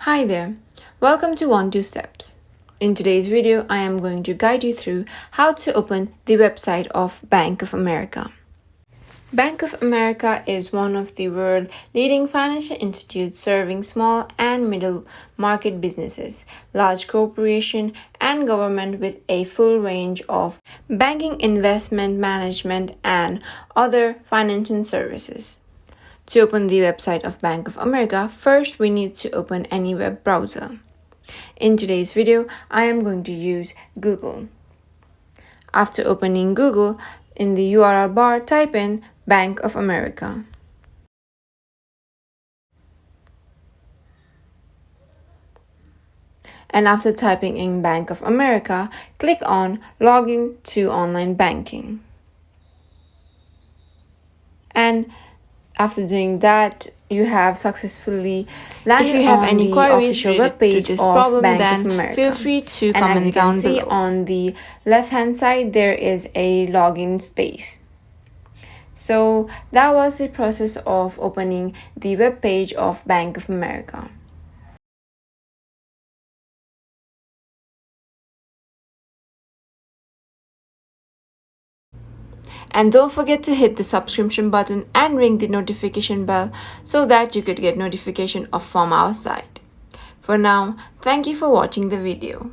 Hi there, welcome to 1-2 Steps. In today's video, I am going to guide you through how to open the website of Bank of America. Bank of America is one of the world's leading financial institutes serving small and middle market businesses, large corporations, and government with a full range of banking, investment management, and other financial services. To open the website of Bank of America, first we need to open any web browser. In today's video, I am going to use Google. After opening Google, in the URL bar, type in Bank of America. And after typing in Bank of America, click on Login to Online Banking. And after doing that, you have successfully landed. If you have any queries related to this problem, then feel free to comment down below. On the left-hand side, there is a login space. So that was the process of opening the web page of Bank of America. And don't forget to hit the subscription button and ring the notification bell so that you could get notification from our site. For now, thank you for watching the video.